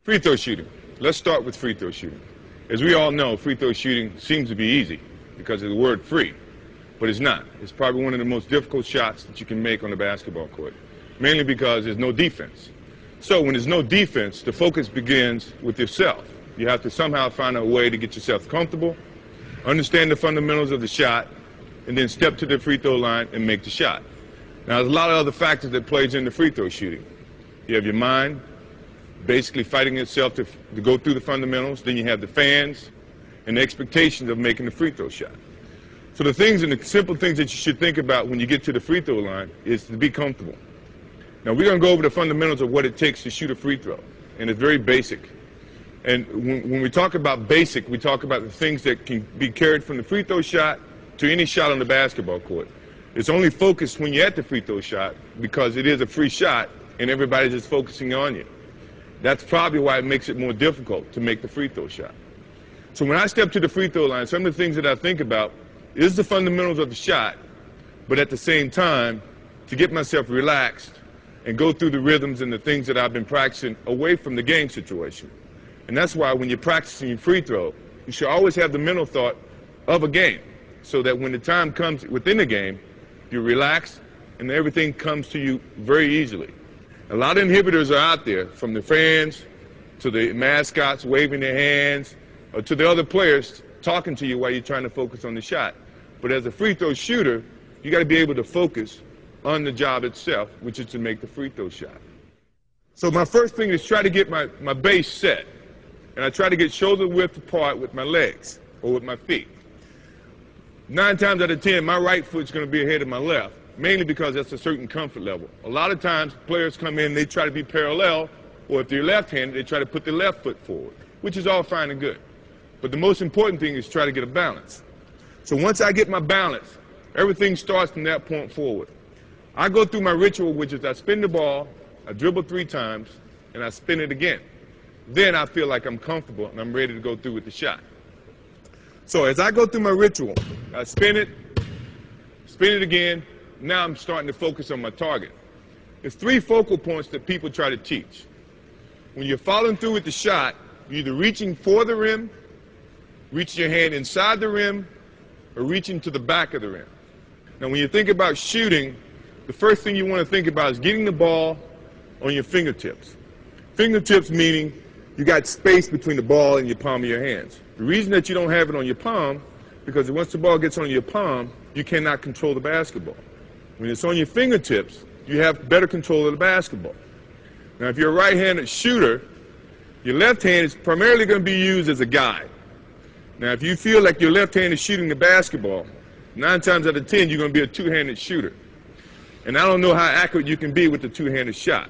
Free throw shooting. Let's start with free throw shooting. As we all know, free throw shooting seems to be easy because of the word free, but it's not. It's probably one of the most difficult shots that you can make on the basketball court, mainly because there's no defense. So when there's no defense, the focus begins with yourself. You have to somehow find a way to get yourself comfortable, understand the fundamentals of the shot, and then step to the free throw line and make the shot. Now, there's a lot of other factors that plays into free throw shooting. You have your mind, basically fighting itself to go through the fundamentals. Then you have the fans and the expectations of making the free throw shot. So the things and the simple things that you should think about when you get to the free throw line is to be comfortable. Now, we're going to go over the fundamentals of what it takes to shoot a free throw, and it's very basic. And when we talk about basic, we talk about the things that can be carried from the free throw shot to any shot on the basketball court. It's only focused when you're at the free throw shot because it is a free shot and everybody's just focusing on you. That's probably why it makes it more difficult to make the free throw shot. So when I step to the free throw line, some of the things that I think about is the fundamentals of the shot, but at the same time, to get myself relaxed and go through the rhythms and the things that I've been practicing away from the game situation. And that's why when you're practicing your free throw, you should always have the mental thought of a game so that when the time comes within the game, you're relaxed and everything comes to you very easily. A lot of inhibitors are out there, from the fans to the mascots waving their hands or to the other players talking to you while you're trying to focus on the shot. But as a free throw shooter, you got to be able to focus on the job itself, which is to make the free throw shot. So my first thing is try to get my base set. And I try to get shoulder width apart with my legs or with my feet. 9 times out of 10, my right foot's going to be ahead of my left, mainly because that's a certain comfort level. A lot of times, players come in, they try to be parallel, or if they're left-handed, they try to put their left foot forward, which is all fine and good. But the most important thing is try to get a balance. So once I get my balance, everything starts from that point forward. I go through my ritual, which is I spin the ball, I dribble 3 times, and I spin it again. Then I feel like I'm comfortable and I'm ready to go through with the shot. So as I go through my ritual, I spin it again. Now I'm starting to focus on my target. There's 3 focal points that people try to teach. When you're following through with the shot, you're either reaching for the rim, reaching your hand inside the rim, or reaching to the back of the rim. Now when you think about shooting, the first thing you want to think about is getting the ball on your fingertips. Fingertips meaning you got space between the ball and your palm of your hands. The reason that you don't have it on your palm, because once the ball gets on your palm, you cannot control the basketball. When it's on your fingertips, you have better control of the basketball. Now, if you're a right-handed shooter, your left hand is primarily going to be used as a guide. Now, if you feel like your left hand is shooting the basketball, 9 times out of 10, you're going to be a two-handed shooter. And I don't know how accurate you can be with the two-handed shot.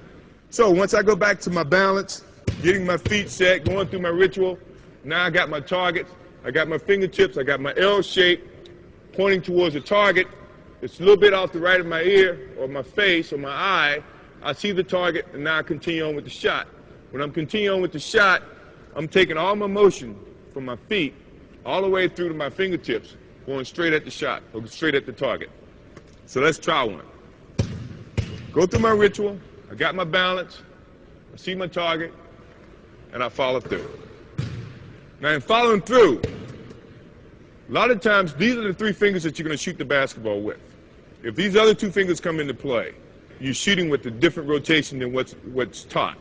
So once I go back to my balance, getting my feet set, going through my ritual, now I got my targets, I got my fingertips, I got my L shape pointing towards the target. It's a little bit off the right of my ear or my face or my eye. I see the target, and now I continue on with the shot. When I'm continuing on with the shot, I'm taking all my motion from my feet all the way through to my fingertips, going straight at the shot or straight at the target. So let's try one. Go through my ritual, I got my balance, I see my target, and I follow through. Now in following through, a lot of times these are the 3 fingers that you're going to shoot the basketball with. If these other 2 fingers come into play, you're shooting with a different rotation than what's taught.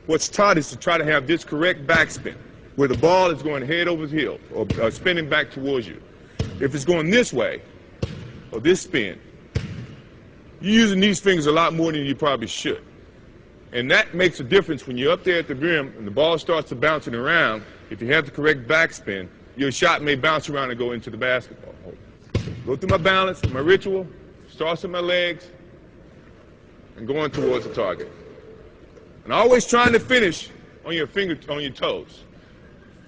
What's taught is to try to have this correct backspin, where the ball is going head over heel or spinning back towards you. If it's going this way, or this spin, you're using these fingers a lot more than you probably should. And that makes a difference when you're up there at the rim and the ball starts to bouncing around. If you have the correct backspin, your shot may bounce around and go into the basketball. Go through my balance, my ritual, starts with my legs, and going towards the target. And always trying to finish on your toes.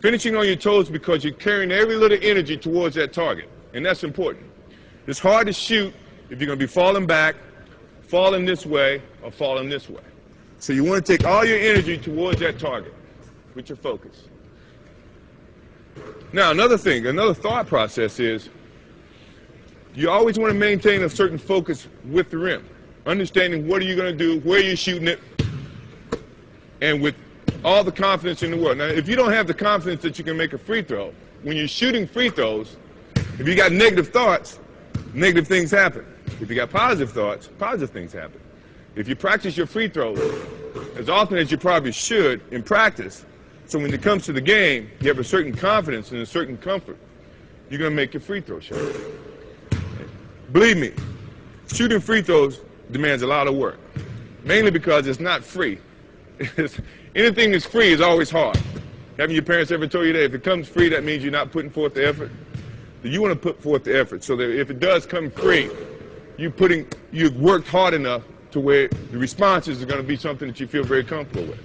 Finishing on your toes because you're carrying every little energy towards that target, and that's important. It's hard to shoot if you're going to be falling back, falling this way, or falling this way. So you want to take all your energy towards that target with your focus. Now, another thought process is you always want to maintain a certain focus with the rim, understanding what are you going to do, where you're shooting it, and with all the confidence in the world. Now, if you don't have the confidence that you can make a free throw, when you're shooting free throws, if you got negative thoughts, negative things happen. If you got positive thoughts, positive things happen. If you practice your free throws as often as you probably should in practice, so when it comes to the game, you have a certain confidence and a certain comfort, you're going to make your free throw shot. Believe me, shooting free throws demands a lot of work, mainly because it's not free. Anything that's free is always hard. Haven't your parents ever told you that if it comes free, that means you're not putting forth the effort? You want to put forth the effort so that if it does come free, you've worked hard enough to where the responses are going to be something that you feel very comfortable with.